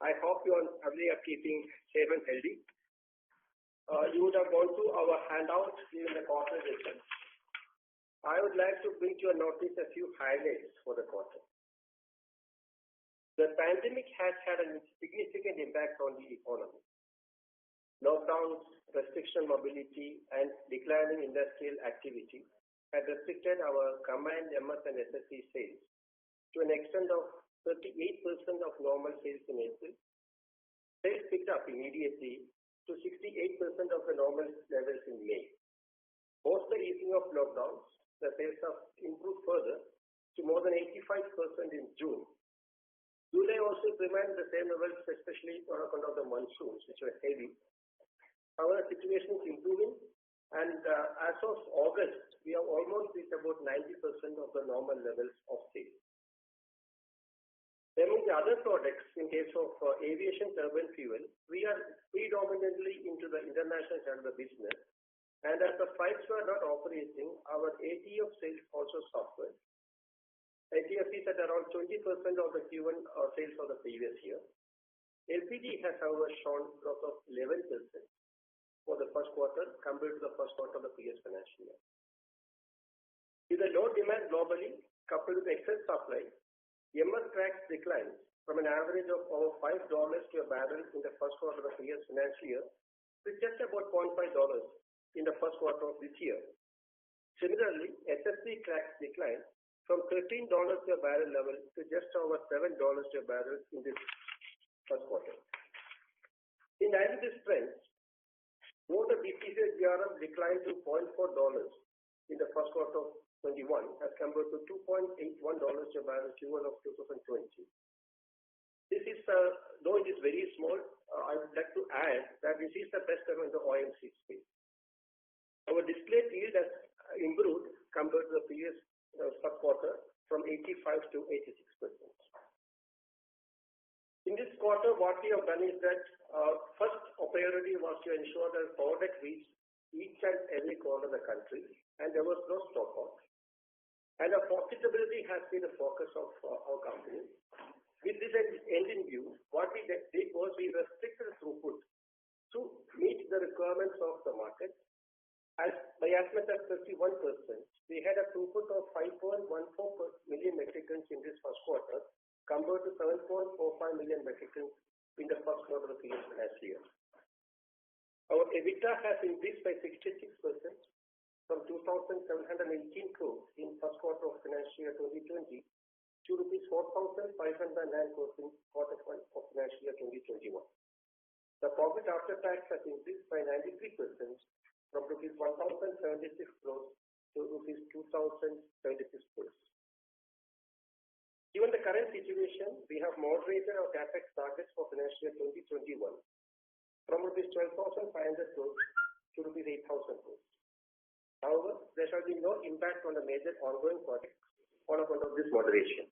I hope you are keeping safe and healthy. You would have gone through our handouts during the quarter results. I would like to bring to your notice a few highlights for the quarter. The pandemic has had a significant impact on the economy. Lockdowns, restriction mobility, and declining industrial activity had restricted our combined MS and SSC sales to an extent of 38% of normal sales in April. Sales picked up immediately to 68% of the normal levels in May. Post the easing of lockdowns, the sales have improved further to more than 85% in June. July also remained the same levels, especially on account of the monsoons, which were heavy. However, the situation is improving, and as of August, we have almost reached about 90% of the normal levels of sales. Among the other products, in case of aviation turbine fuel, we are predominantly into the international side of the business, and as the flights were not operating, our ATF sales also suffered. ATF is at around 20% of the Q1 sales of the previous year. LPG has, however, shown growth of 11% for the first quarter compared to the first quarter of the previous financial year. With the low demand globally, coupled with excess supply, MS cracks declined from an average of over $5 to a barrel in the first quarter of the previous financial year to just about $0.5 in the first quarter of this year. Similarly, SSC cracks declined from $13 to a barrel level to just over $7 to a barrel in this first quarter. In line with this trend, both the BPC GRM declined to $0.4 in the first quarter of 21 as compared to $2.81 to a barrel Q1 of 2020. This is, though it is very small, I would like to add that this is the best ever in the OMC space. Our distillate yield has improved compared to the previous first quarter from 85 to 86%. In this quarter, what we have done is that first priority was to ensure that product reached each and every corner of the country, and there was no stock out. And our profitability has been the focus of our company. With this end in view, what we did was we restricted throughput to meet the requirements of the market. By as much as 51%, we had a throughput of 5.14 million metric tons in this first quarter, compared to 7.45 million metric tons in the first quarter of the previous financial year. Our EBITDA has increased by 66% from 2,718 crores in first quarter of financial year 2020 to rupees 4,509 crores in quarter one of financial year 2021. The profit after tax has increased by 93% from rupees 1,076 crores to rupees 2,076 crores. Given the current situation, we have moderated our capex targets for financial year 2021 from rupees 12,500 crores to rupees 8,000 crores. However, there shall be no impact on the major ongoing projects on account of this moderation.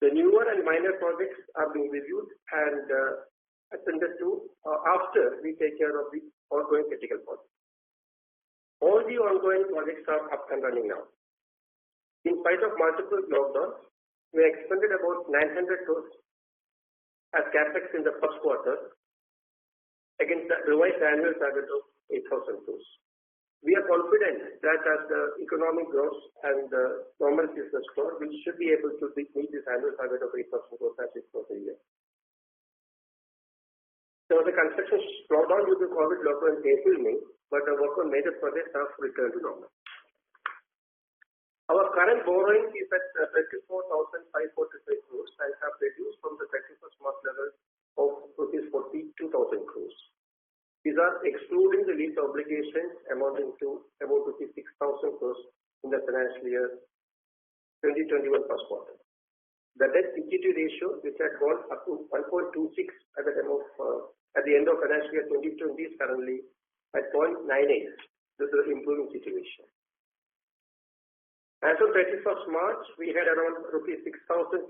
The newer and minor projects are being reviewed and attended to after we take care of the ongoing critical projects. All the ongoing projects are up and running now. In spite of multiple lockdowns, we expended about 900 crores as capex in the first quarter against the revised annual target of 8,000 crores. We are confident that as the economic growth and the normalcy is restored, we should be able to meet this annual target of 8,000 crores as it was a year. So the construction slowdown due to COVID lockdown in April, May, but the work on major projects have returned to normal. Our current borrowing is at 34,545 crores and have reduced from the 31st March level of rupees 42,000 crores. These are excluding the lease obligations amounting to about rupees 6,000 crores in the financial year 2021 first quarter. The debt equity ratio, which had gone up to 1.26 at the end of financial year 2020, is currently at 0.98. This is an improving situation. As of 31st March, we had around rupees 6,200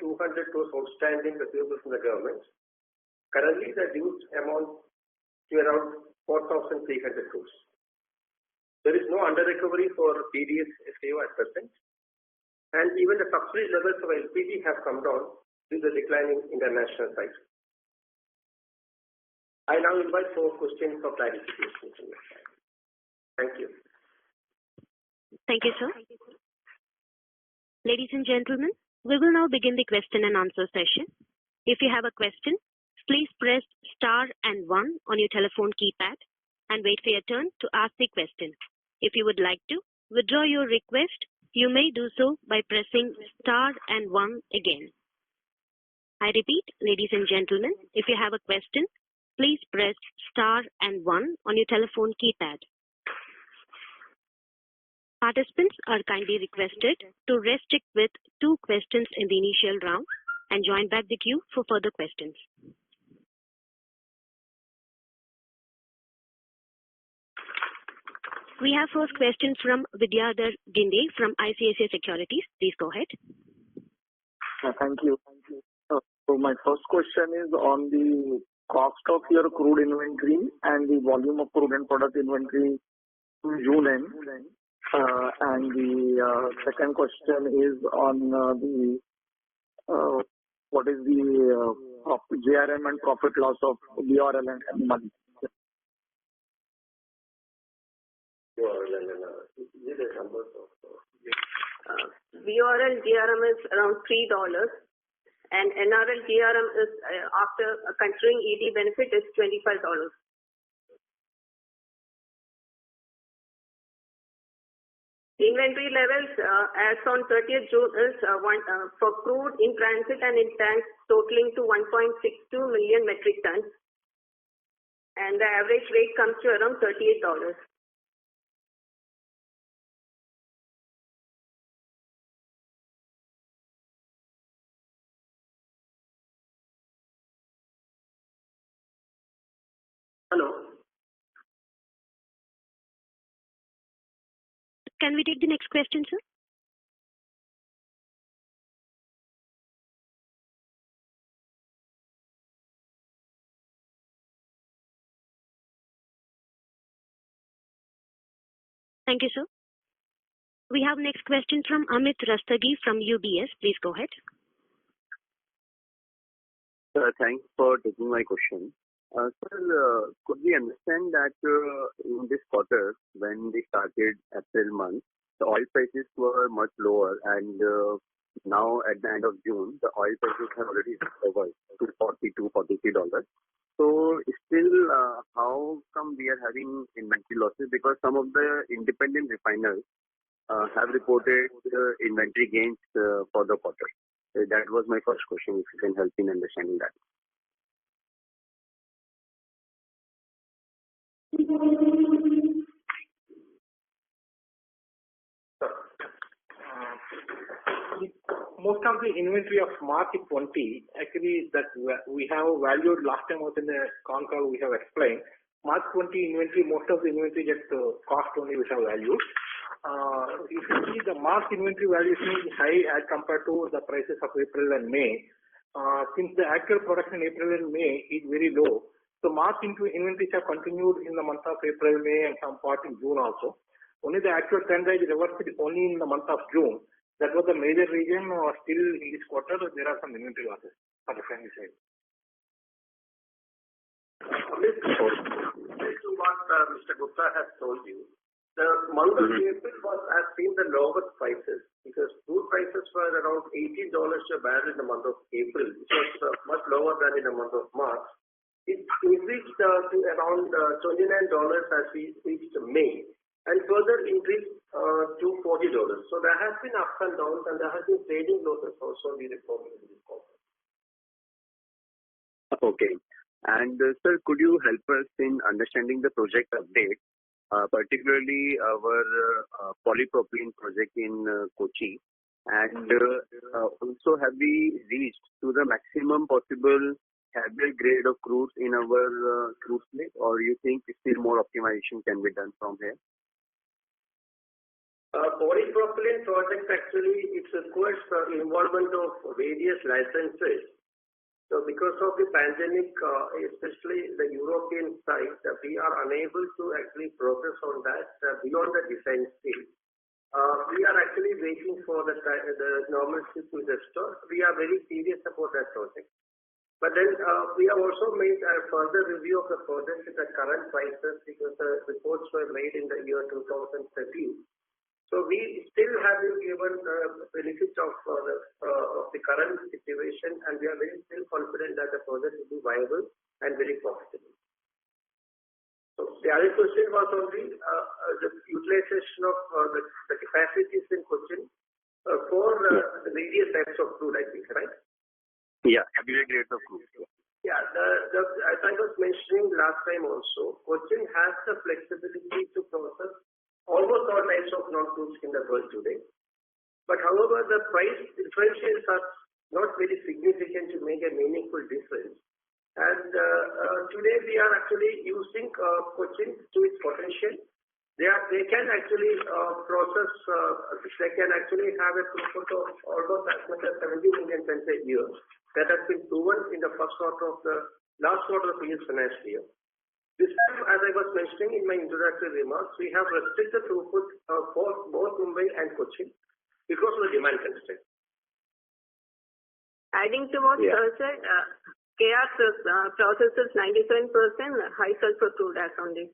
crores outstanding receivables from the government. Currently, the dues amount to around 4,300 crores. There is no under recovery for PDS SKU at present, and even the subsidy levels of LPG have come down due to the declining international price. I now invite for questions for clarification from your side. Thank you. Thank you, sir. Ladies and gentlemen, we will now begin the question and answer session. If you have a question, please press star and 1 on your telephone keypad and wait for your turn to ask the question. If you would like to withdraw your request, you may do so by pressing star and 1 again. I repeat, ladies and gentlemen, if you have a question, please press star and 1 on your telephone keypad. Participants are kindly requested to restrict with 2 questions in the initial round and join back the queue for further questions. We have first question from Vidyadhar Ginde from ICICI Securities. Please go ahead. Thank you. So my first question is on the cost of your crude inventory and the volume of crude and product inventory in June end. And the second question is on what is the JRM and profit loss of BRL and money. BRL GRM is around $3 and NRL GRM is after considering ED benefit is $25. Inventory levels as on 30th June is for crude in transit and in tanks totaling to 1.62 million metric tons, and the average rate comes to around $38. Hello. Can we take the next question, sir? Thank you, sir. We have next question from Amit Rastagi from UBS. Please go ahead. Thanks for taking my question. Sir, could we understand that in this quarter, when we started April month, the oil prices were much lower, and now at the end of June, the oil prices have already recovered to $42-$43. So still, how come we are having inventory losses? Because some of the independent refiners have reported inventory gains for the quarter. That was my first question, if you can help in understanding that. Most of the inventory of March 20, actually that we have valued last time was in the con call we have explained. March 20 inventory, most of the inventory gets cost only which have valued. If you see the March inventory valuation is high as compared to the prices of April and May. Since the actual production in April and May is very low, so March inventories have continued in the month of April, May and some part in June also. Only the actual trend is reversed only in the month of June. That was the major reason. Still in this quarter, there are some inventory losses on the refinery side. To what Mr. Gupta has told you, the month of April has seen the lowest prices because crude prices were around $18 a barrel in the month of April, which was much lower than in the month of March. It increased to around $29 as we reached May, and further increased to $40. So there has been ups and downs, and there has been trading losses also we reported in this quarter. Okay. And sir, could you help us in understanding the project update, particularly our polypropylene project in Kochi, and also have we reached to the maximum possible habitable grade of crude in our crude slate, or you think still more optimization can be done from here? Polypropylene project actually it requires the involvement of various licenses. So because of the pandemic, especially the European side, we are unable to actually progress on that beyond the design stage. We are actually waiting for the normalcy to restore. We are very serious about that project. But then we have also made a further review of the project with the current prices because the reports were made in the year 2013. So we still have been given the benefit of the current situation, and we are very still confident that the project will be viable and very profitable. So the other question was on the utilization of the capacities in Cochin for the various types of crude, I think, right? Yeah, various grades of crude. Yeah, as I was mentioning last time also, Cochin has the flexibility to process almost all types of non-crudes in the world today. But however, the price differentials are not very significant to make a meaningful difference. And today we are actually using Cochin to its potential. They can actually process, they can actually have a throughput of almost as much as 70 million tons a year. That has been proven in the last quarter of the previous financial year. This time, as I was mentioning in my introductory remarks, we have restricted throughput for both Mumbai and Cochin because of the demand constraint. Adding to what sir said, KR processes 97% high sulfur crude as on date.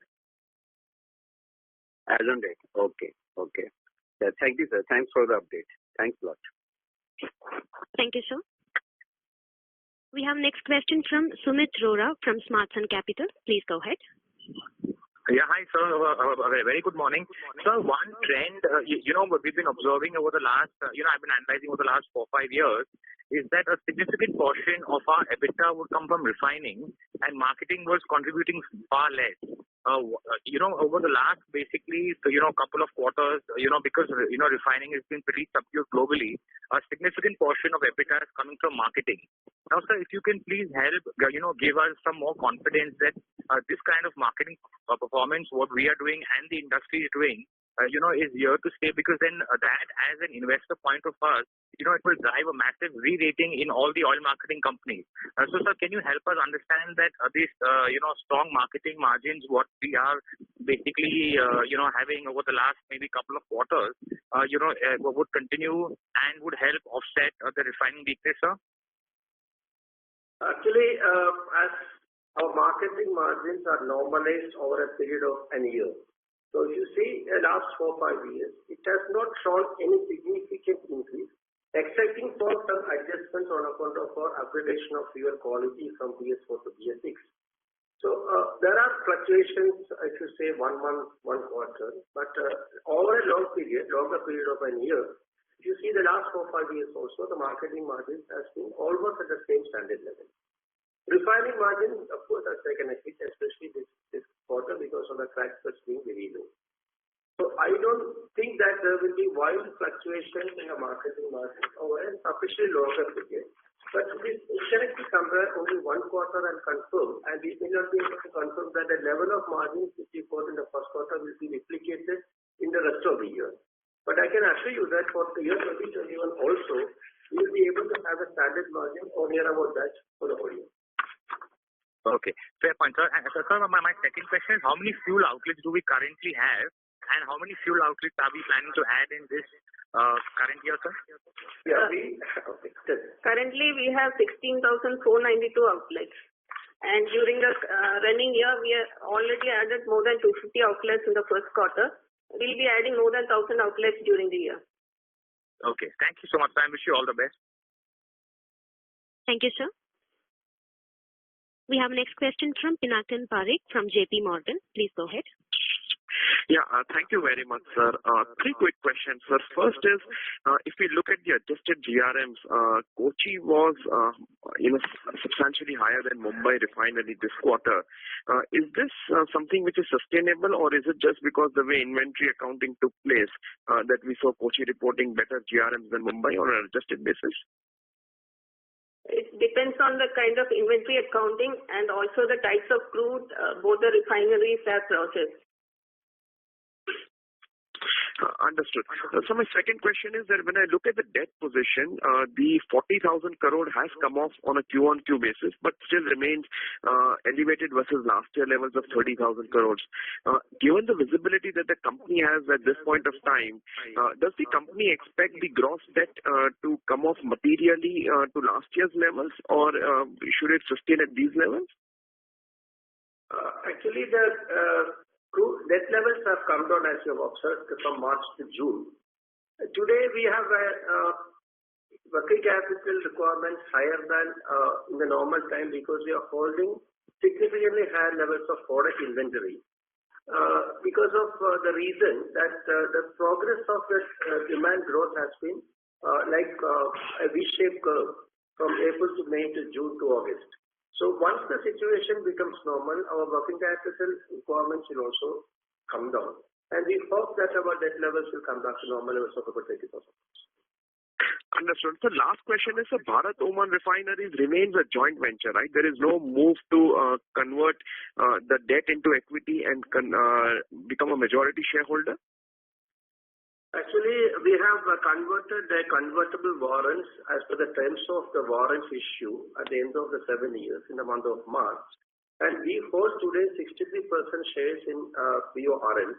As on date. Okay. Yeah, thank you, sir. Thanks for the update. Thanks a lot. Thank you, sir. We have next question from Sumit Rora from Smart Sun Capital. Please go ahead. Yeah, hi, sir. Very good morning. Sir, one trend, we've been observing over the last, I've been analyzing over the last 4-5 years, is that a significant portion of our EBITDA would come from refining and marketing was contributing far less. Over the last basically, couple of quarters, because, refining has been pretty subdued globally, a significant portion of EBITDA is coming from marketing. Now, sir, if you can please help, give us some more confidence that this kind of marketing performance, what we are doing and the industry is doing, is here to stay, because then that as an investor point of us, it will drive a massive re-rating in all the oil marketing companies. So, sir, can you help us understand that these, strong marketing margins, what we are basically, having over the last maybe couple of quarters, would continue and would help offset the refining weakness, sir? Actually, as our marketing margins are normalized over a period of an year. So if you see the last 4-5 years, it has not shown any significant increase, excepting for some adjustments on account of our upgradation of fuel quality from BS4 to BS6. So there are fluctuations, if you say 1 month, 1 quarter, but over a longer period of an year, if you see the last 4-5 years also, the marketing margins has been almost at the same standard level. Refining margins, of course, has taken a hit, especially this quarter because of the crack spreads being very low. So I don't think that there will be wild fluctuations in the marketing margin over a sufficiently longer period. But we can actually compare only 1 quarter and confirm, and we may not be able to confirm that the level of margins which we got in the first quarter will be replicated in the rest of the year. But I can assure you that for the year 2021 also, we will be able to have a standard margin or near about that for the whole year. Okay, fair point, sir. And sir, my second question is, how many fuel outlets do we currently have, and how many fuel outlets are we planning to add in this current year, sir? Yeah, currently we have 16,492 outlets, and during the running year we have already added more than 250 outlets in the first quarter. We'll be adding more than 1,000 outlets during the year. Okay, thank you so much. I wish you all the best. Thank you, sir. We have next question from Pinakin Parekh from JP Morgan. Please go ahead. Yeah, thank you very much, sir. 3 quick questions, sir. First is, if we look at the adjusted GRMs, Kochi was, substantially higher than Mumbai refinery this quarter. Is this something which is sustainable, or is it just because the way inventory accounting took place that we saw Kochi reporting better GRMs than Mumbai on an adjusted basis? It depends on the kind of inventory accounting and also the types of crude both the refineries have processed. Understood. So my second question is that when I look at the debt position, the 40,000 crore has come off on a Q-on-Q basis, but still remains elevated versus last year levels of 30,000 crores. Given the visibility that the company has at this point of time, does the company expect the gross debt to come off materially to last year's levels, or should it sustain at these levels? Actually, the crude debt levels have come down, as you have observed, from March to June. Today, we have a working capital requirements higher than in the normal time because we are holding significantly higher levels of product inventory. Because of the reason that the progress of the demand growth has been like a V-shaped curve from April to May to June to August. So once the situation becomes normal, our working capital requirements will also come down. And we hope that our debt levels will come back to normal levels of about 30%. Understood. So last question is, Bharat Oman Refineries remains a joint venture, right? There is no move to convert the debt into equity and become a majority shareholder? Actually, we have converted the convertible warrants as per the terms of the warrants issue at the end of the 7 years in the month of March. And we hold today 63% shares in BORL.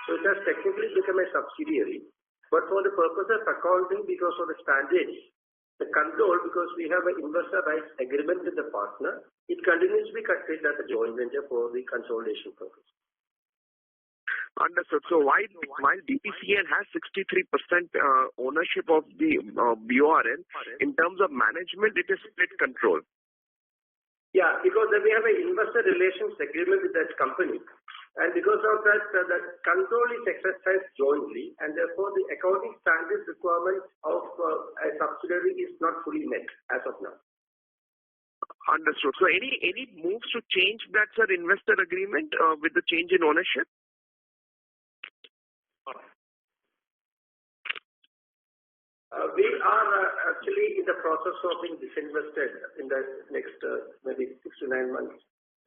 So it has technically become a subsidiary. But for the purpose of accounting, because of the standards, the control, because we have an investor rights agreement with the partner, it continues to be treated as a joint venture for the consolidation purpose. Understood. So while BPCL has 63% ownership of the BORL, in terms of management, it is split control. Yeah, because we have an investor relations agreement with that company. And because of that, the control is exercised jointly, and therefore the accounting standards requirements of a subsidiary is not fully met as of now. Understood. So any moves to change that, sir, investor agreement with the change in ownership? We are actually in the process of being disinvested in the next maybe 6 to 9 months.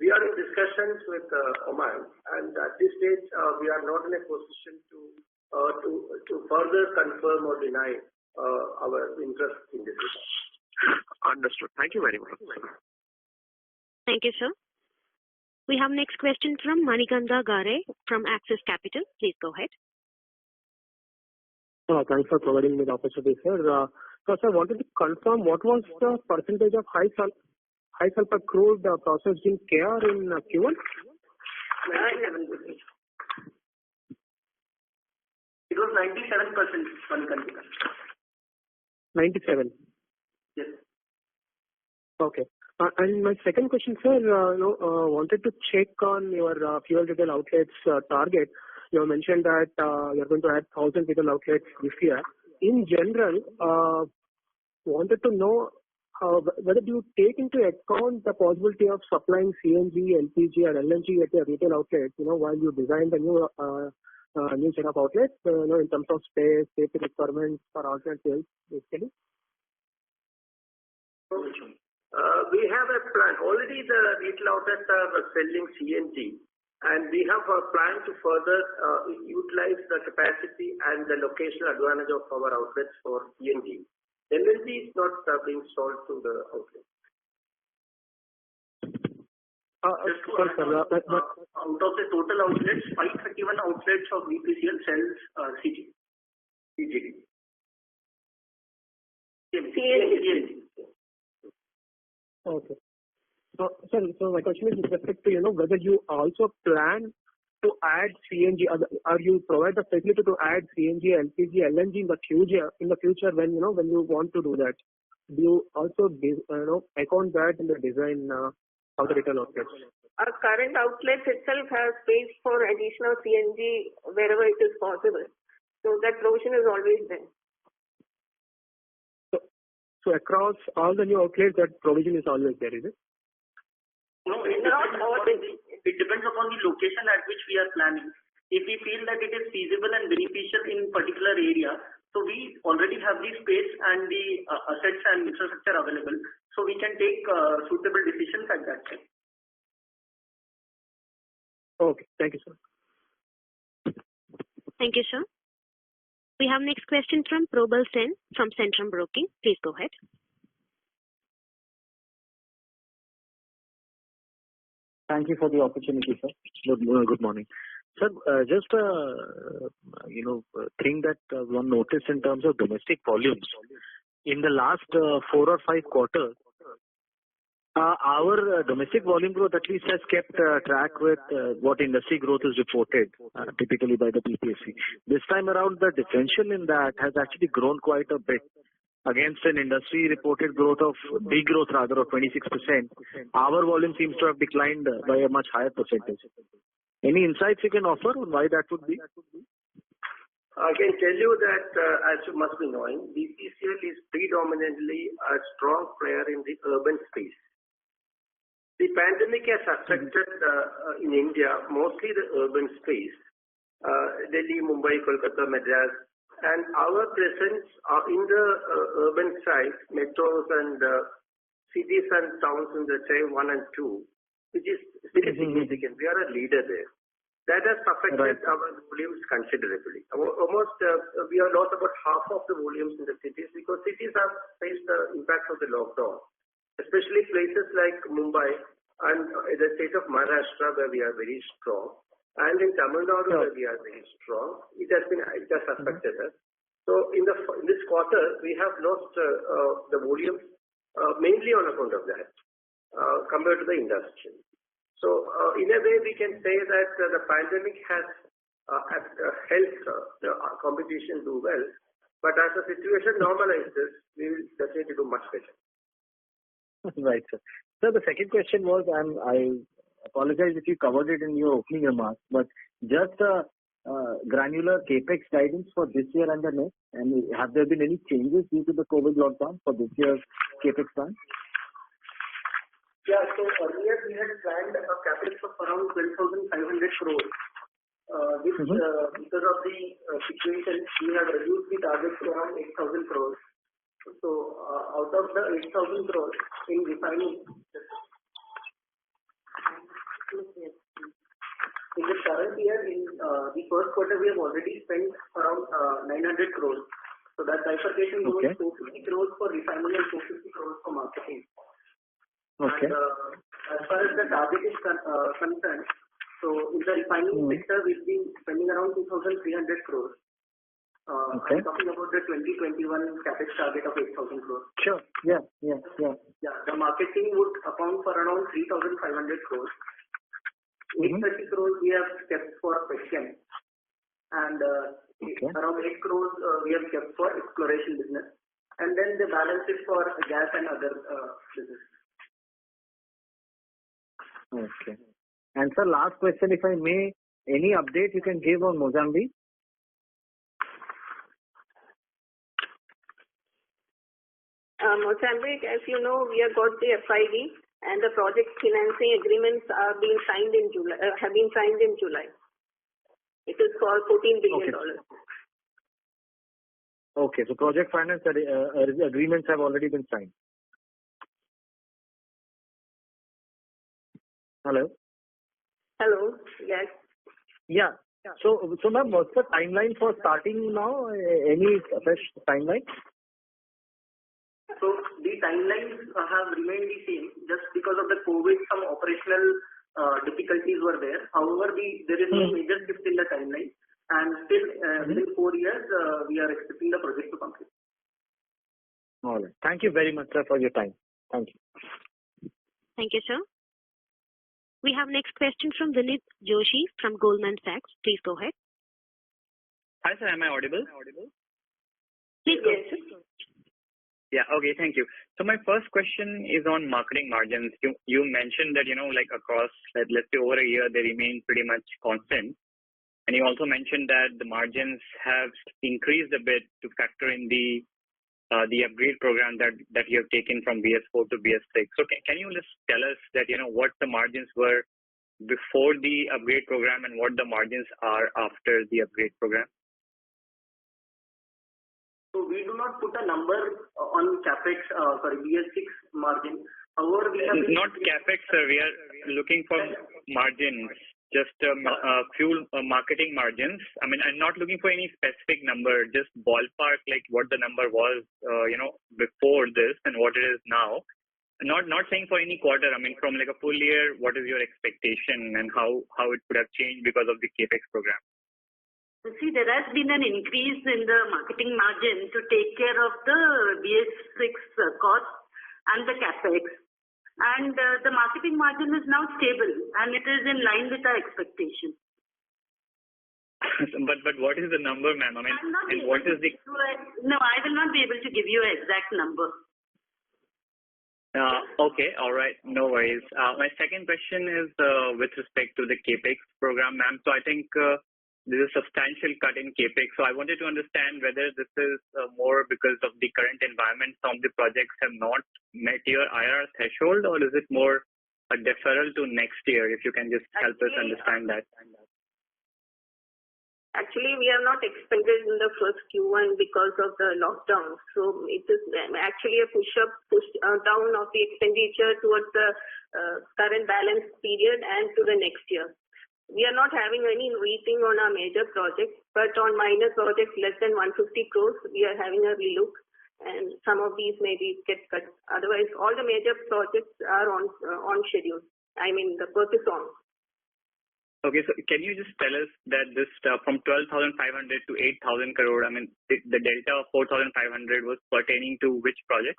We are in discussions with Oman, and at this stage, we are not in a position to further confirm or deny our interest in this. Understood. Thank you very much. Thank you, sir. We have next question from Manikanda Gare from Axis Capital. Please go ahead. Thanks for providing me the opportunity, sir. So, sir, I wanted to confirm what was the percentage of high sulfur crude processed in KR in Q1? It was 97%. 97? Yes. Okay. And my second question, sir, wanted to check on your fuel retail outlets target. You mentioned that you're going to add 1,000 retail outlets this year. In general, wanted to know whether you take into account the possibility of supplying CNG, LPG, or LNG at your retail outlets, while you design the new set of outlets, in terms of space, safety requirements for alternate fuels, basically. We have a plan. Already the retail outlets are selling CNG. And we have a plan to further utilize the capacity and the locational advantage of our outlets for CNG. LNG is not being sold to the outlets. Out of the total outlets, 531 outlets of BPCL sells CGD. CNG. Okay. So my question is with respect to whether you also plan to add CNG, or you provide the facility to add CNG, LPG, LNG in the future when you want to do that. Do you also account that in the design of the retail outlets? Our current outlets itself have space for additional CNG wherever it is possible. So that provision is always there. So across all the new outlets, that provision is always there, is it? No, it depends upon the location at which we are planning. If we feel that it is feasible and beneficial in particular area, so we already have the space and the assets and infrastructure available, so we can take suitable decisions at that time. Okay, thank you, sir. Thank you, sir. We have next question from Probal Sen from Centrum Broking. Please go ahead. Thank you for the opportunity, sir. Good morning. Sir, just thing that one noticed in terms of domestic volumes. In the last 4 or 5 quarters, our domestic volume growth at least has kept track with what industry growth is reported, typically by the PPSC. This time around, the differential in that has actually grown quite a bit. Against an industry reported growth of degrowth rather of 26%, our volume seems to have declined by a much higher percentage. Any insights you can offer on why that would be? I can tell you that, as you must be knowing, BPCL is predominantly a strong player in the urban space. The pandemic has affected in India mostly the urban space, Delhi, Mumbai, Kolkata, Madras, and our presence in the urban side, metros and cities and towns in the Tier 1 and 2, which is very significant. We are a leader there. That has affected our volumes considerably. Almost we have lost about half of the volumes in the cities because cities have faced the impact of the lockdown, especially places like Mumbai and the state of Maharashtra where we are very strong, and in Tamil Nadu where we are very strong. It has affected us. So in this quarter we have lost the volumes mainly on account of that compared to the industry. So in a way we can say that the pandemic has helped the competition do well, but as the situation normalizes, we will definitely do much better. Right, sir. So the second question was, and I apologize if you covered it in your opening remarks, but just granular capex guidance for this year and the next, and have there been any changes due to the COVID lockdown for this year's capex plan? Yeah, so earlier we had planned a capex of around 12,500 crores. Because of the situation, we have reduced the target to around 8,000 crores. So out of the 8,000 crores in refining, in the current year, in the first quarter, we have already spent around 900 crores. So that bifurcation was 250 crores for refining and 250 crores for marketing. Okay. And as far as the target is concerned, so in the refining sector, we've been spending around 2,300 crores. I'm talking about the 2021 capex target of 8,000 crores. Sure. Yeah. The marketing would account for around 3,500 crores. 830 crores we have kept for petchem, and around 8 crores we have kept for exploration business, and then the balance is for gas and other business. Okay. And sir, last question, if I may, any update you can give on Mozambique? Mozambique, as you know, we have got the FID and the project financing agreements are being signed in July. Have been signed in July. It is for $14 billion. Okay, so project finance agreements have already been signed. Hello. Yes. Yeah. So ma'am, what's the timeline for starting now? Any fresh timeline? So the timelines have remained the same. Just because of the COVID, some operational difficulties were there. However, there is no major shift in the timeline, and still within 4 years, we are expecting the project to complete. All right. Thank you very much, sir, for your time. Thank you. Thank you, sir. We have next question from Vinit Joshi from Goldman Sachs. Please go ahead. Hi, sir. Am I audible? Please go ahead, sir. Yeah. Okay. Thank you. So my first question is on marketing margins. You mentioned that, like across, let's say over a year, they remain pretty much constant. And you also mentioned that the margins have increased a bit to factor in the upgrade program that you have taken from BS4 to BS6. So can you just tell us that, what the margins were before the upgrade program and what the margins are after the upgrade program? So we do not put a number on capex for BS6 margin. However, we have not capex, sir. We are looking for margins. just fuel marketing margins. I mean, I'm not looking for any specific number, just ballpark like what the number was, before this and what it is now. Not saying for any quarter. I mean, from like a full year, what is your expectation and how it could have changed because of the capex program? See, there has been an increase in the marketing margin to take care of the BS6 costs and the capex. And the marketing margin is now stable and it is in line with our expectation. But what is the number, ma'am? I mean, and what is the... No, I will not be able to give you an exact number. Okay, all right, no worries. My second question is with respect to the capex program, ma'am. So I think there's a substantial cut in capex. So I wanted to understand whether this is more because of the current environment, some of the projects have not met your IRR threshold, or is it more a deferral to next year? If you can just help us understand that. Actually, we are not expended in the first Q1 because of the lockdown. So it is actually a push down of the expenditure towards the current balance period and to the next year. We are not having any waiting on our major projects, but on minor projects less than 150 crores, we are having a relook, and some of these maybe get cut. Otherwise, all the major projects are on schedule. I mean, the work is on. Okay, so can you just tell us that this from 12,500 to 8,000 crore, I mean, the delta of 4,500 was pertaining to which project?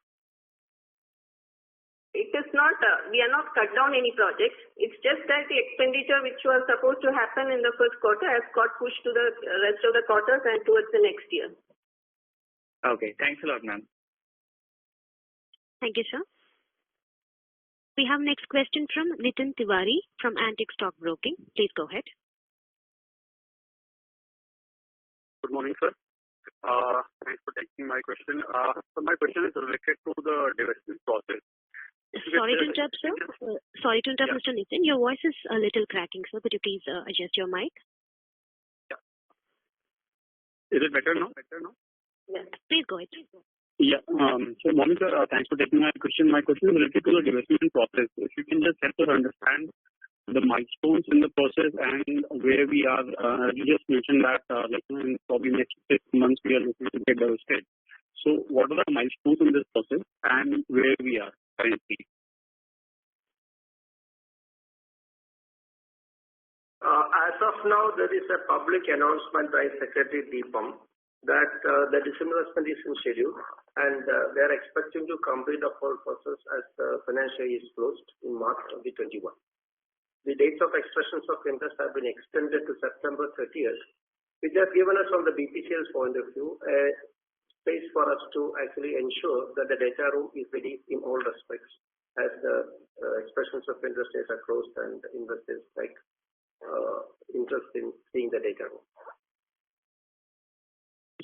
It is not, we are not cut down any projects. It's just that the expenditure which was supposed to happen in the first quarter has got pushed to the rest of the quarters and towards the next year. Okay, thanks a lot, ma'am. Thank you, sir. We have next question from Nitin Tiwari from Antique Stock Broking. Please go ahead. Good morning, sir. Thanks for taking my question. So my question is related to the divestment process. Sorry to interrupt, sir. Sorry to interrupt, Mr. Nitin. Your voice is a little cracking, sir. Could you please adjust your mic? Yeah. Is it better now? Yes. Please go ahead. Yeah. So, morning, sir. Thanks for taking my question. My question is related to the divestment process. If you can just help us understand the milestones in the process and where we are. You just mentioned that in probably next 6 months we are looking to get divested. So, what are the milestones in this process and where we are currently? As of now, there is a public announcement by Secretary Deepam that the disinvestment is in schedule, and they are expecting to complete the whole process as the financial year is closed in March 2021. The dates of expressions of interest have been extended to September 30th, which has given us, from the BPCL's point of view, a space for us to actually ensure that the data room is ready in all respects, as the expressions of interest are closed and investors interest in seeing the data room.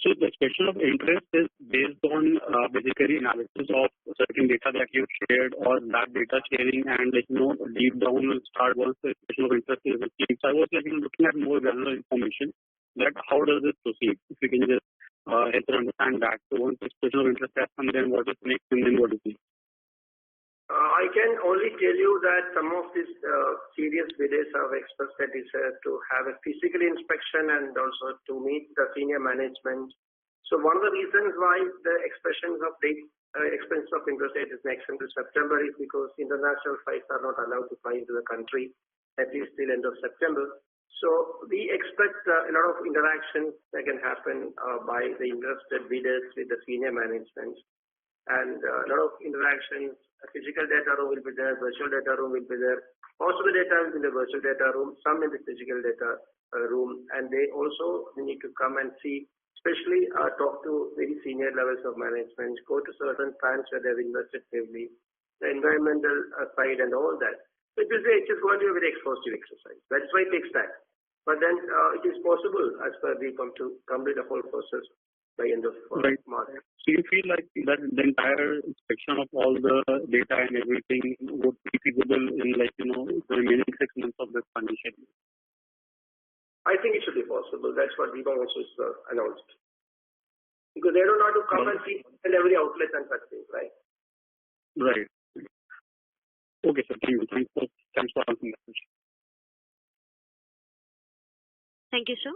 So the expression of interest is based on basically analysis of certain data that you've shared, or that data sharing, and deep down will start once the expression of interest is achieved. So I was looking at more general information that how does this proceed? If you can just help us understand that. So once the expression of interest has come, then what is next, and then what is next? I can only tell you that some of these serious bidders have expressed a desire to have a physical inspection and also to meet the senior management. So one of the reasons why the expressions of interest date is next into September is because international flights are not allowed to fly into the country at least till end of September. So we expect a lot of interactions that can happen by the interested bidders with the senior management, and a lot of interactions. A physical data room will be there, virtual data room will be there. Most of the data is in the virtual data room, some in the physical data room, and they also need to come and see, especially talk to very senior levels of management, go to certain plants where they've invested heavily, the environmental side and all that. So it is going to be a very exhaustive exercise. That's why it takes time. But then it is possible, as per DIPAM, to complete the whole process by end of March. So you feel like that the entire inspection of all the data and everything would be feasible in the remaining 6 months of this financial year? I think it should be possible. That's what DIPAM also announced. Because they don't want to come and see in every outlet and such things, right? Right. Okay, sir. Thank you. Thanks for answering that question. Thank you, sir.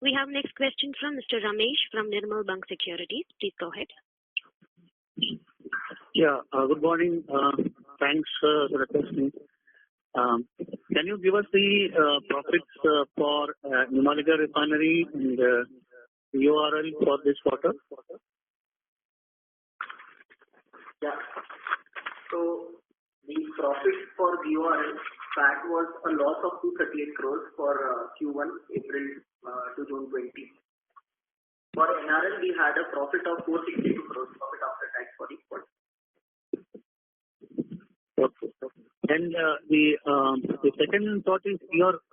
We have next question from Mr. Ramesh from Nirmal Bang Securities. Please go ahead. Yeah, good morning. Thanks for the question. Can you give us the profits for Numaligarh Refinery and URL for this quarter? Yeah. So the profit for URL PAT was a loss of 238 crores for Q1 April to June 20. For NRL, we had a profit of 462 crores profit after tax for the quarter. Okay. And the second thought is your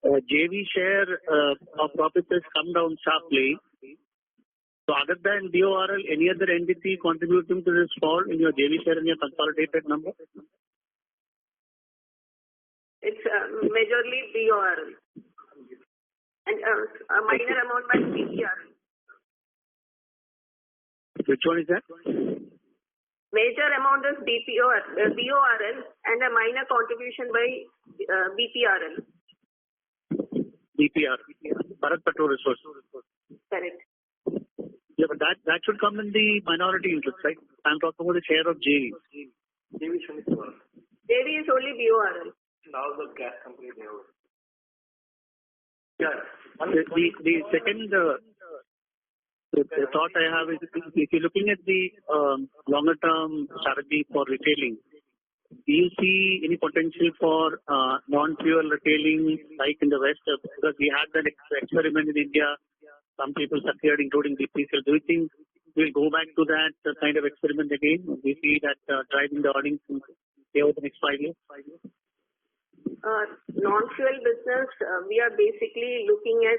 JV share of profits has come down sharply. So other than DORL, any other entity contributing to this fall in your JV share and your consolidated number? It's majorly DORL and a minor amount by BPRL. Which one is that? Major amount is DORL and a minor contribution by BPRL. Bharat Petroleum Corporation. Correct. Yeah, but that should come in the minority interest, right? I'm talking about the share of JV. JV is only DORL. Now the gas company they have. Yeah. The second the thought I have is if you're looking at the longer term strategy for retailing, do you see any potential for non-fuel retailing like in the West? Because we had that experiment in India, some people succeeded, including BPCL. Do you think we'll go back to that kind of experiment again? Do you see that driving the earnings over the next 5 years? Non-fuel business, we are basically looking at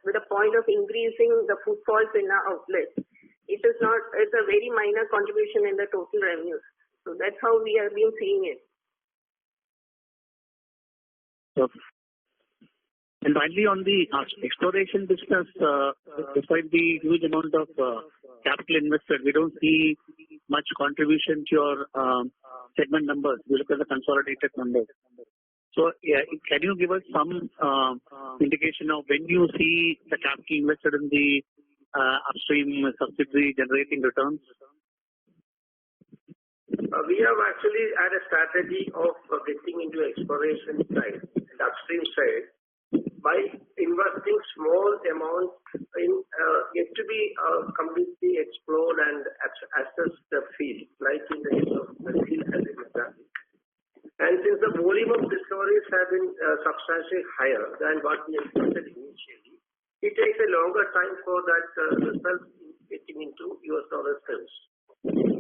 with a point of increasing the footfalls in our outlets. It's a very minor contribution in the total revenues. So that's how we have been seeing it. Okay. And finally, on the exploration business, despite the huge amount of capital invested, we don't see much contribution to your segment numbers. We look at the consolidated numbers. So, yeah, can you give us some indication of when you see the capital invested in the upstream subsidiary generating returns? We have actually had a strategy of getting into exploration side and upstream side by investing small amounts in yet to be completely explored and assess the field, like in the case of the field as an example. And since the volume of discoveries have been substantially higher than what we expected initially, it takes a longer time for that results getting into US dollar terms.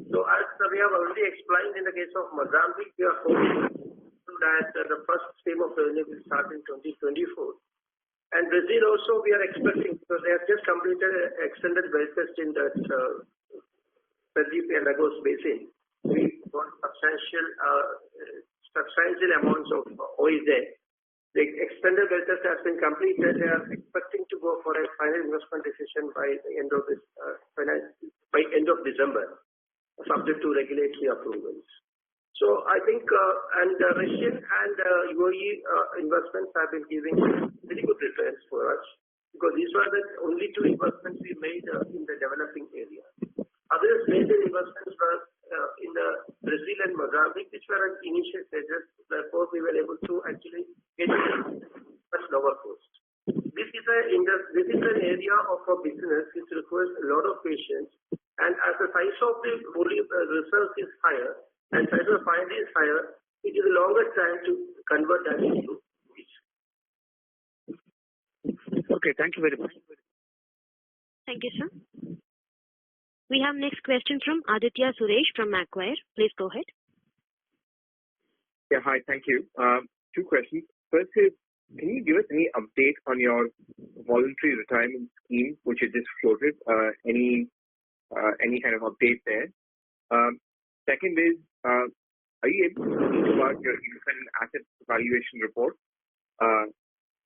So as we have already explained in the case of Mozambique, we are hoping that the first stream of revenue will start in 2024. And Brazil also we are expecting, because they have just completed an extended well test in that Sergipe and Lagos Basin. We got substantial amounts of oil there. The extended well test has been completed. They are expecting to go for a final investment decision by the end of this end of December, subject to regulatory approvals. So I think, and Russian and UAE investments have been giving very good returns for us, because these were the only two investments we made in the developing area. Other major investments were in the Brazil and Mozambique, which were at initial stages. Therefore, we were able to actually get much lower cost. This is an area of a business which requires a lot of patience, and as the size of the volume reserves is higher and size of find is higher, it is a longer time to convert that into fish. Okay, thank you very much. Thank you, sir. We have next question from Aditya Suresh from Macquarie. Please go ahead. Yeah, hi, thank you. Two questions. First is, can you give us any update on your voluntary retirement scheme, which you just floated? Any kind of update there? Second is, are you able to speak about your independent asset valuation report? A,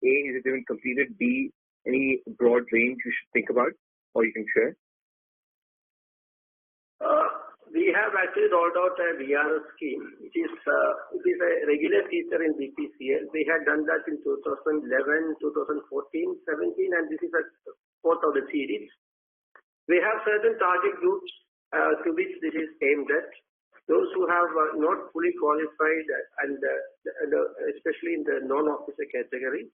is it even completed? B, any broad range you should think about or you can share? We have actually rolled out a VRS scheme. It is is a regular feature in BPCL. We had done that in 2011, 2014, 17, and this is a fourth of the series. We have certain target groups to which this is aimed at. Those who have not fully qualified and especially in the non-officer category,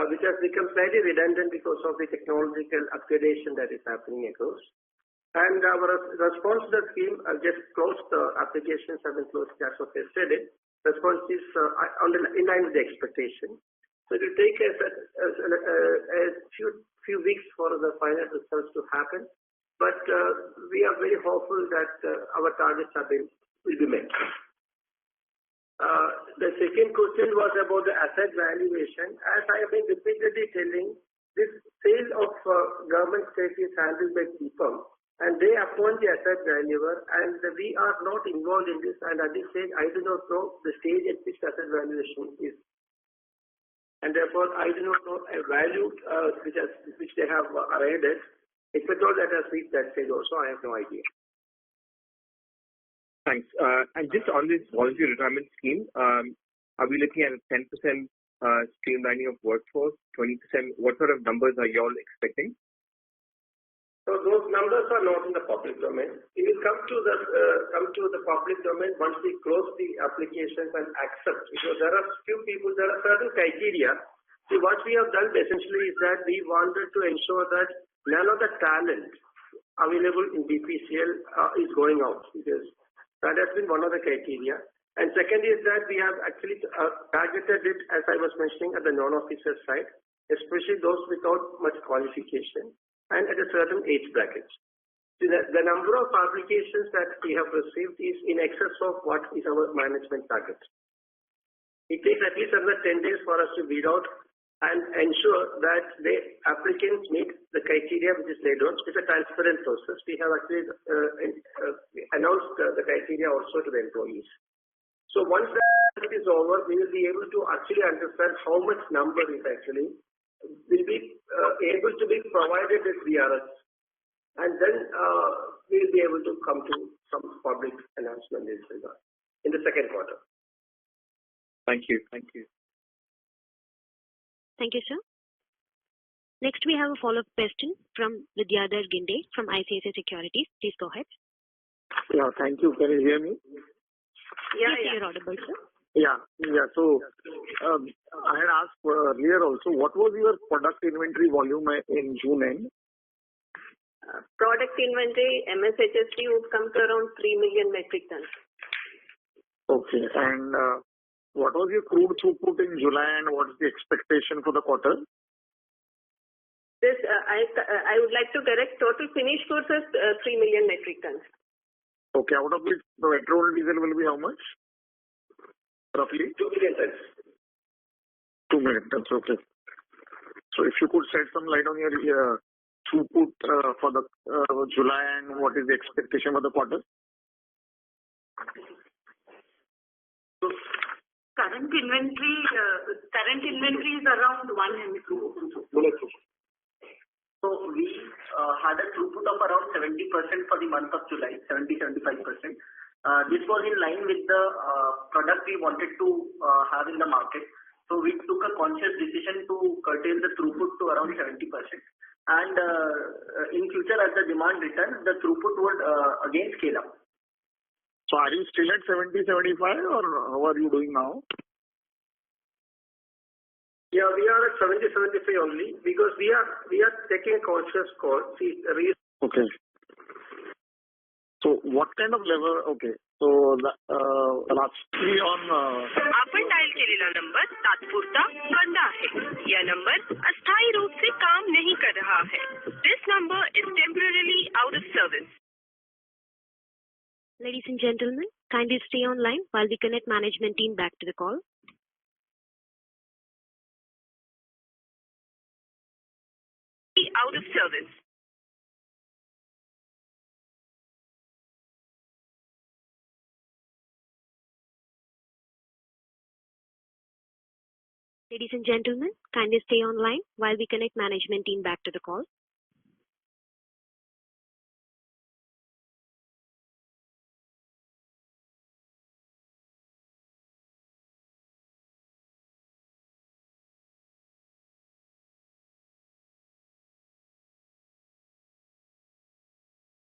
which has become slightly redundant because of the technological upgradation that is happening across. And our response to the scheme, just closed, applications have been closed as of yesterday. Response is in line with the expectation. So it will take us a few weeks for the final results to happen. But we are very hopeful that our targets will be met. The second question was about the asset valuation. As I have been repeatedly telling, this sale of government stake is handled by PPAM, and they appoint the asset valuer, and we are not involved in this. And at this stage, I do not know the stage at which asset valuation is, and therefore I do not know a value which they have arrived at. If at all that has reached that stage, also I have no idea. Thanks. And just on this voluntary retirement scheme, are we looking at a 10% streamlining of workforce, 20%? What sort of numbers are you all expecting? So those numbers are not in the public domain. It will come to the public domain once we close the applications and accept. Because there are certain criteria. See, what we have done essentially is that we wanted to ensure that none of the talent available in BPCL is going out, because that has been one of the criteria. And second is that we have actually targeted it, as I was mentioning, at the non-officer side, especially those without much qualification and at a certain age bracket. So the number of applications that we have received is in excess of what is our management target. It takes at least another 10 days for us to weed out and ensure that the applicants meet the criteria which is laid out. It's a transparent process. We have actually announced the criteria also to the employees. So once that is over, we will be able to actually understand how much number is actually will be able to be provided with VRS. And then we will be able to come to some public announcement in the second quarter. Thank you. Thank you. Thank you, sir. Next, we have a follow-up question from Vidyadhar Ginde from ICICI Securities. Please go ahead. Yeah, thank you. Can you hear me? Yes, you're audible, sir. Yeah. So I had asked earlier also, what was your product inventory volume in June end? Product inventory, MSHST would come to around 3 million metric tons. Okay. And what was your crude throughput in July and what is the expectation for the quarter? This I would like to correct. Total finished goods is 3 million metric tons. Okay. Out of which the petrol and diesel will be how much? Roughly? 2 million tons. 2 million tons. Okay. So if you could shed some light on your throughput for the July and what is the expectation for the quarter? Current inventory is around 1 and 2. So we had a throughput of around 70% for the month of July, 70-75%. This was in line with the product we wanted to have in the market. So we took a conscious decision to curtail the throughput to around 70%. And in future, as the demand returns, the throughput would again scale up. So are you still at 70-75 or how are you doing now? Yeah, we are at 70-75 only because we are taking a conscious call. Okay. So what kind of level? Okay. So lastly on. आपण dial केलेला number तात्पुरता बंद आहे. यह number अस्थायी रूप से काम नहीं कर रहा है. This number is temporarily out of service. Ladies and gentlemen, kindly stay online while we connect management team back to the call. Out of service. Ladies and gentlemen, kindly stay online while we connect management team back to the call.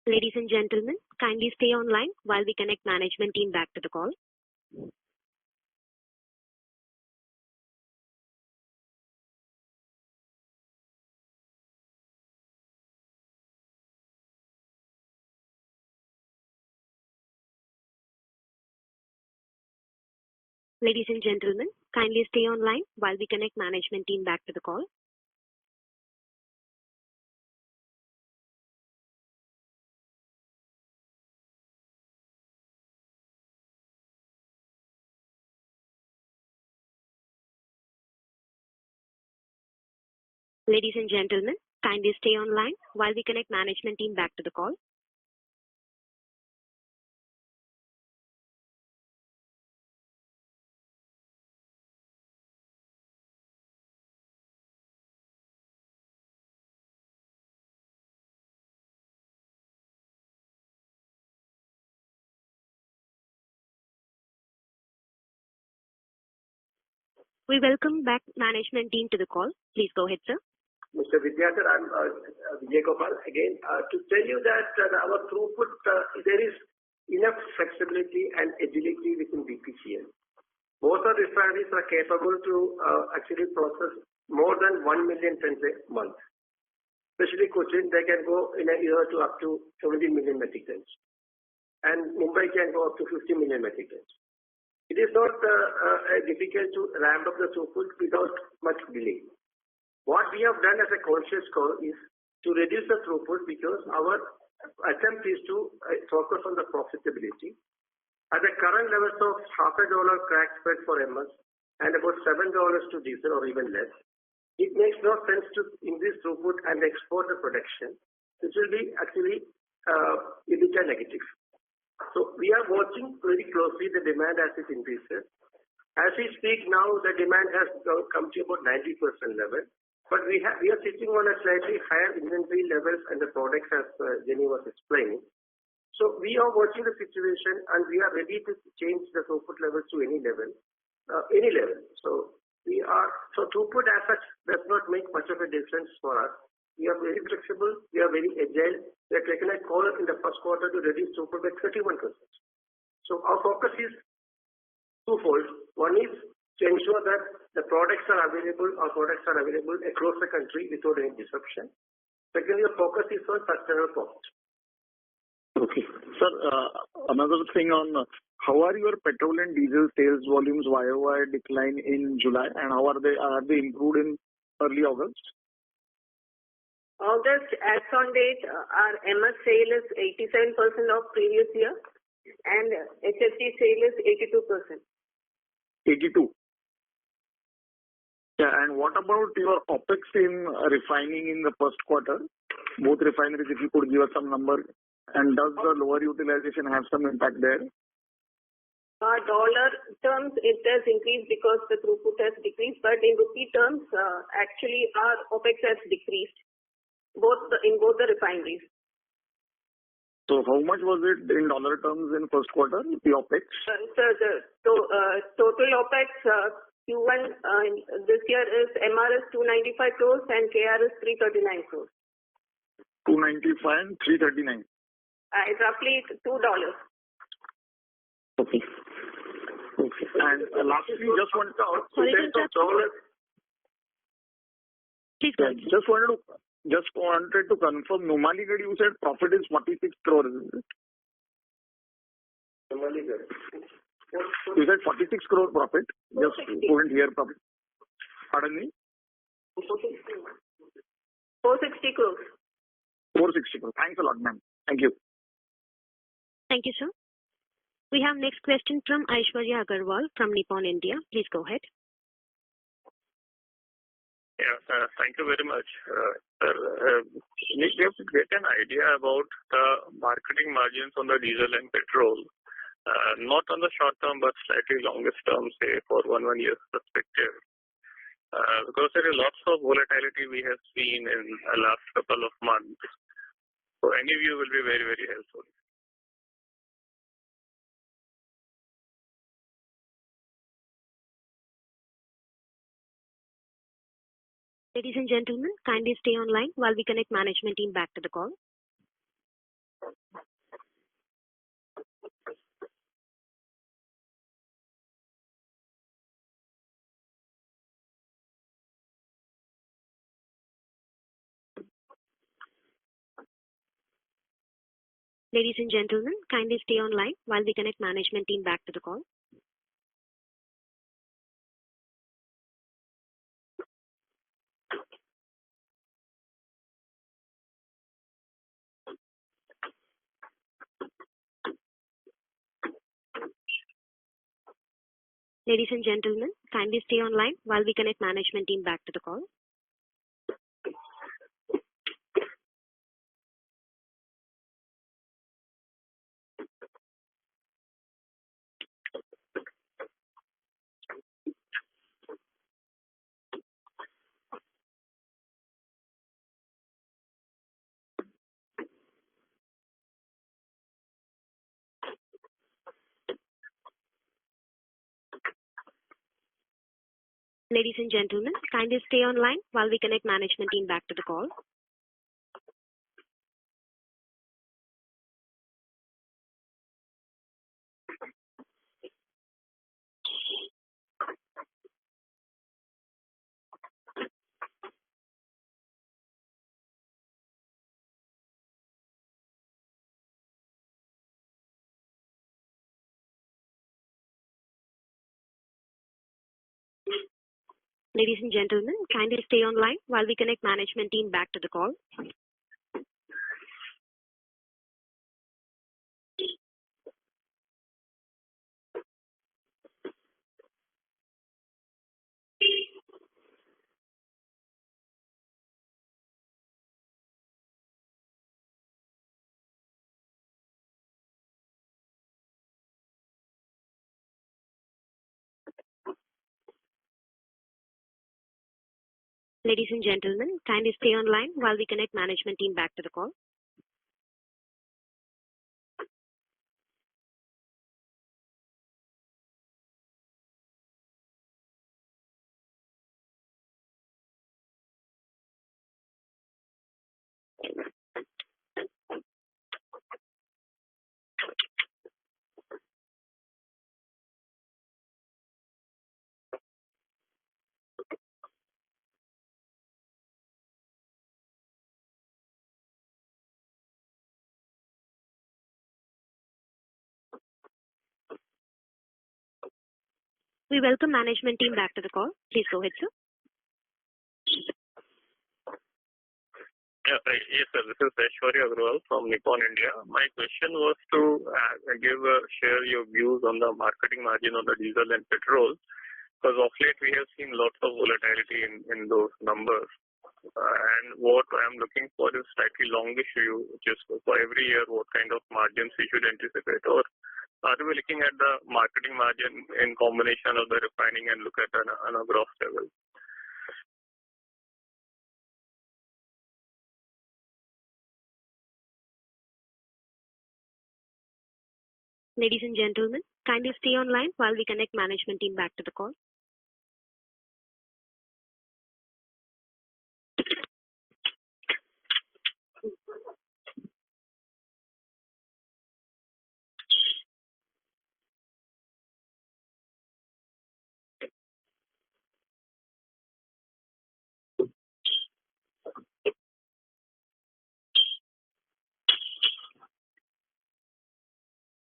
Ladies and gentlemen, kindly stay online while we connect management team back to the call. Ladies and gentlemen, kindly stay online while we connect management team back to the call. Ladies and gentlemen, kindly stay online while we connect management team back to the call. We welcome back management team to the call. Please go ahead, sir. Mr. Vidyadhar, I'm Vijay Gopal again. To tell you that our throughput, there is enough flexibility and agility within BPCL. Both our refineries are capable to actually process more than 1 million tons a month. Especially Cochin, they can go in a year to up to 70 million metric tons. And Mumbai can go up to 50 million metric tons. It is not difficult to ramp up the throughput without much delay. What we have done as a conscious call is to reduce the throughput because our attempt is to focus on the profitability. At the current levels of $0.50 crack spread for MS and about $7 to diesel or even less, it makes no sense to increase throughput and export the production, which will be actually EBITDA negative. So we are watching very closely the demand as it increases. As we speak now, the demand has come to about 90% level, but we are sitting on a slightly higher inventory levels and the products as Jenny was explaining. So we are watching the situation and we are ready to change the throughput levels to any level. So throughput as such does not make much of a difference for us. We are very flexible, we are very agile. We have taken a call in the first quarter to reduce throughput by 31%. So our focus is twofold. One is to ensure that the products are available across the country without any disruption. Secondly, the focus is on sustainable profit. Okay. Sir, another thing on how are your petrol and diesel sales volumes YOY decline in July and how are they improved in early August? August, as on date, our MS sale is 87% of previous year and HFC sale is 82%. 82. Yeah, and what about your OPEX in refining in the first quarter? Both refineries, if you could give us some number. And does the lower utilization have some impact there? Dollar terms, it has increased because the throughput has decreased, but in rupee terms, actually our OPEX has decreased in both the refineries. So how much was it in dollar terms in first quarter, the OPEX? The total OPEX Q1 this year is MR is 295 crores and KR is 339 crores. 295 and 339. It's roughly $2. Okay. And lastly, just wanted to Just wanted to confirm, Numaligarh, you said profit is 46 crores, is it? Numaligarh. You said 46 crore profit. Just couldn't hear properly. Pardon me? 460 crores. 460 crores. Thanks a lot, ma'am. Thank you. Thank you, sir. We have next question from Aishwarya Agarwal from Nippon India. Please go ahead. Yeah, thank you very much. We have to get an idea about the marketing margins on the diesel and petrol, not on the short term, but slightly longest term, say for one year perspective. Because there is lots of volatility we have seen in the last couple of months. So any view will be very, very helpful. Ladies and gentlemen, kindly stay online while we connect management team back to the call. Ladies and gentlemen, kindly stay online while we connect management team back to the call. Ladies and gentlemen, kindly stay online while we connect management team back to the call. Ladies and gentlemen, kindly stay online while we connect management team back to the call. Ladies and gentlemen, kindly stay online while we connect management team back to the call. Ladies and gentlemen, kindly stay online while we connect management team back to the call. We welcome management team back to the call. Please go ahead, sir. Yes, sir. This is Aishwarya Agrawal from Nippon India. My question was to share your views on the marketing margin on the diesel and petrol, because of late we have seen lots of volatility in those numbers. And what I'm looking for is slightly longish view, which is for every year what kind of margins we should anticipate, or are we looking at the marketing margin in combination of the refining and look at on a gross level? Ladies and gentlemen, kindly stay online while we connect management team back to the call.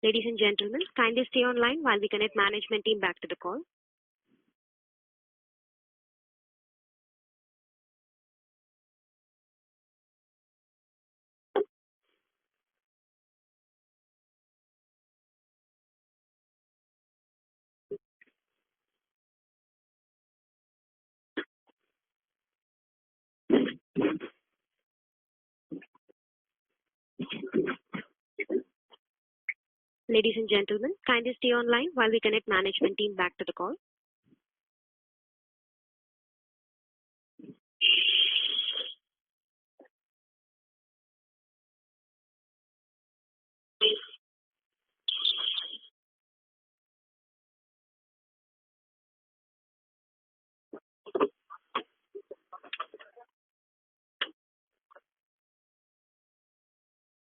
Ladies and gentlemen, kindly stay online while we connect management team back to the call. Ladies and gentlemen, kindly stay online while we connect management team back to the call.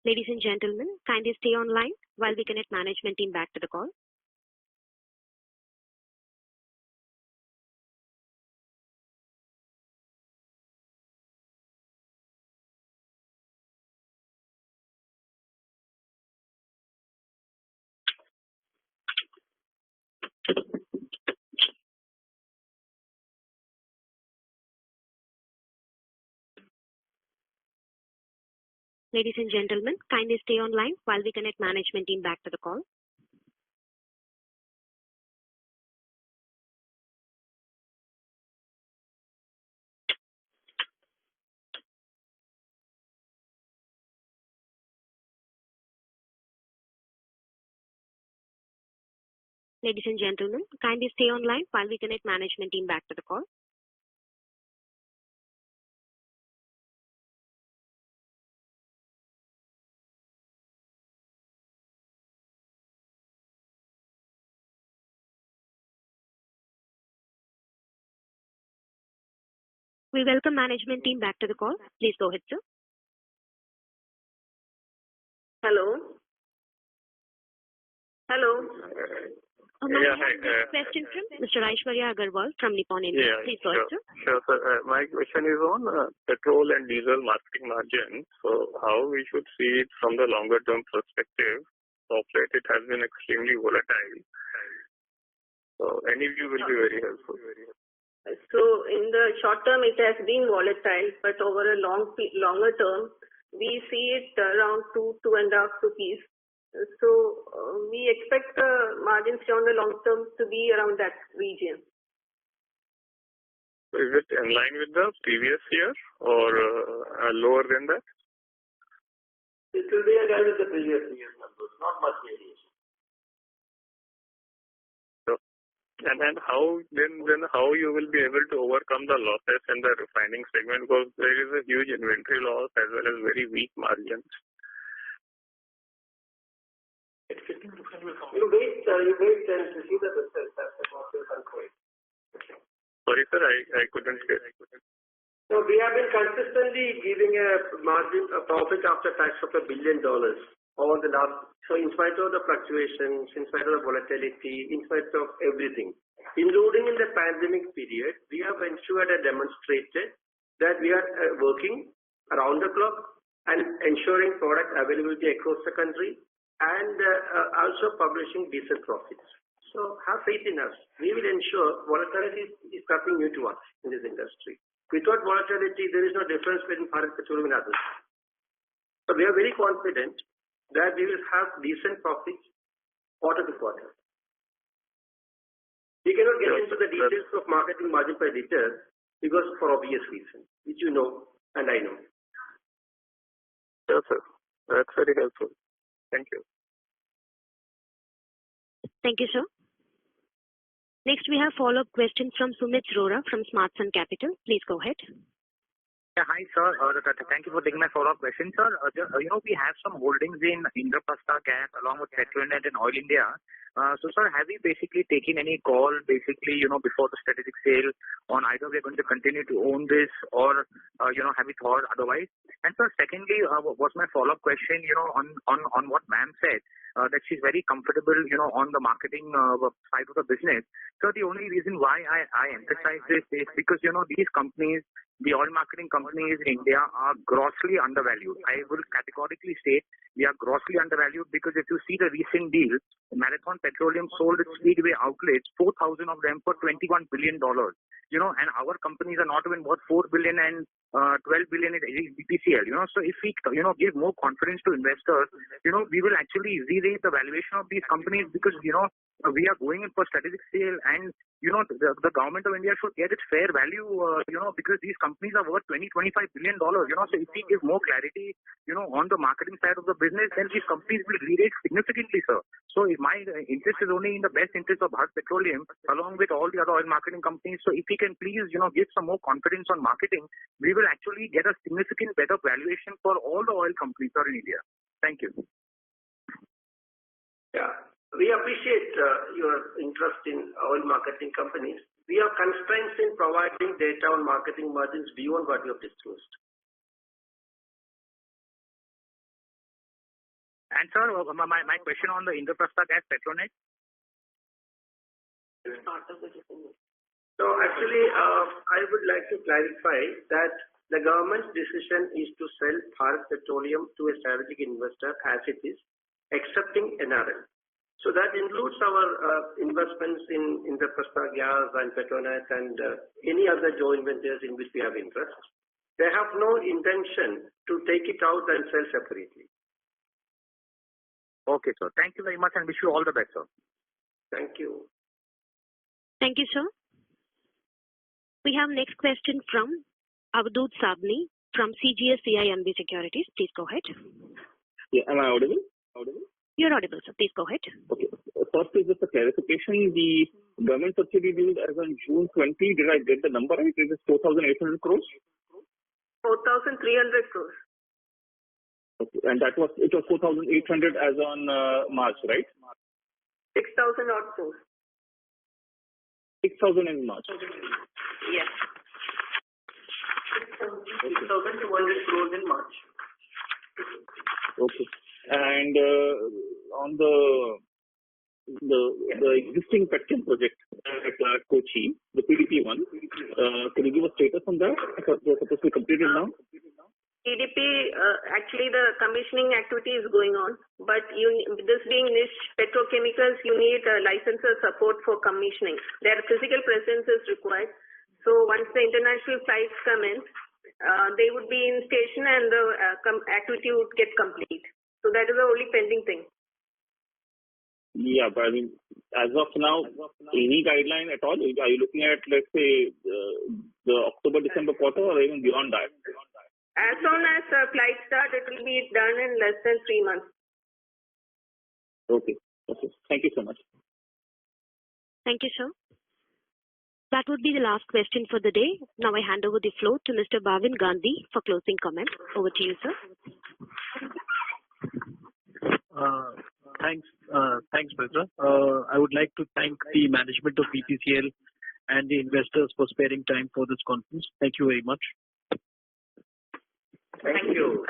Ladies and gentlemen, kindly stay online while we connect management team back to the call. Ladies and gentlemen, kindly stay online while we connect management team back to the call. Ladies and gentlemen, kindly stay online while we connect management team back to the call. We welcome management team back to the call. Please go ahead, sir. Hello. Hello. Yeah, hi. Question from Mr. Aishwarya Agarwal from Nippon India. Yeah, Please go ahead, sir. Sure, sir. My question is on petrol and diesel marketing margin. So how we should see it from the longer term perspective. Of late, it has been extremely volatile. So any view will be very helpful. So in the short term, it has been volatile, but over a longer term, we see it around 2.5 rupees. So we expect the margins on the long term to be around that region. So is it in line with the previous year or lower than that? It will be in line with the previous year's numbers, not much variation. And then how you will be able to overcome the losses in the refining segment, because there is a huge inventory loss as well as very weak margins. You wait and see the results as the process unfolds. Sorry, sir, I couldn't hear. So we have been consistently giving a profit after tax of $1 billion over the last. So in spite of the fluctuations, in spite of the volatility, in spite of everything, including in the pandemic period, we have ensured and demonstrated that we are working around the clock and ensuring product availability across the country and also publishing decent profits. So have faith in us. We will ensure volatility is nothing new to us in this industry. Without volatility, there is no difference between Bharat Petroleum and others. So we are very confident that we will have decent profits quarter to quarter. We cannot get into the details of marketing margin per liter because for obvious reasons, which you know and I know. Yes, sir. That's very helpful. Thank you. Thank you, sir. Next, we have follow-up question from Sumit Rora from Smart Sun Capital. Please go ahead. Yeah, hi, sir. Thank you for taking my follow-up question, sir. We have some holdings in Indraprastha Gas along with Petronet and Oil India. So, sir, have we basically taken any call, before the strategic sale on either we're going to continue to own this or, have we thought otherwise? And, sir, secondly, was my follow-up question, on what ma'am said, that she's very comfortable, on the marketing side of the business. So the only reason why I emphasize this is because, these companies, the oil marketing companies in India are grossly undervalued. I will categorically state we are grossly undervalued because if you see the recent deal, Marathon Petroleum sold its Speedway outlets, 4,000 of them for $21 billion. And our companies are not even worth $4 billion and 12 billion in BPCL. So if we, give more confidence to investors, we will actually re-rate the valuation of these companies because, we are going in for strategic sale and, the government of India should get its fair value, because these companies are worth $20-25 billion. So if we give more clarity, on the marketing side of the business, then these companies will re-rate significantly, sir. So if my interest is only in the best interest of Bharat Petroleum, along with all the other oil marketing companies. So if we can please, give some more confidence on marketing, we will actually get a significant better valuation for all the oil companies in India. Thank you. Yeah. We appreciate your interest in oil marketing companies. We have constraints in providing data on marketing margins beyond what you have disclosed. And sir, my question on the Indraprastha Gas Petronet? So actually, I would like to clarify that the government's decision is to sell Bharat Petroleum to a strategic investor as it is, excepting NRL. So that includes our investments in Indraprastha Gas and Petronet and any other joint ventures in which we have interest. They have no intention to take it out and sell separately. Okay, sir. Thank you very much and wish you all the best, sir. Thank you. Thank you, sir. We have next question from Avadhoot Sabni from CGS-CIMB Securities. Please go ahead. Yeah, am I audible? You're audible, sir. Please go ahead. Okay. First is just a clarification. The government subsidy dues as on June 20, did I get the number right? It is 4,800 crores? 4,300 crores. Okay. And it was 4,800 as on March, right? 6,000 odd crores. 6,000 in March. Yes. 6,200 crores in March. Okay. And on the existing petchem project at Kochi, the PDP one, can you give a status on that? They're supposed to be completed now? PDP, actually the commissioning activity is going on, but this being niche petrochemicals, you need licensor support for commissioning. Their physical presence is required. So once the international flights come in, they would be in station and the activity would get complete. So that is the only pending thing. Yeah, but I mean, as of now, any guideline at all? Are you looking at, let's say, the October-December quarter or even beyond that? As soon as flight start, it will be done in less than 3 months. Okay. Thank you so much. Thank you, sir. That would be the last question for the day. Now I hand over the floor to Mr. Bhavin Gandhi for closing comments. Over to you, sir. Thanks, Petra. I would like to thank the management of BPCL and the investors for sparing time for this conference. Thank you very much. Thank you.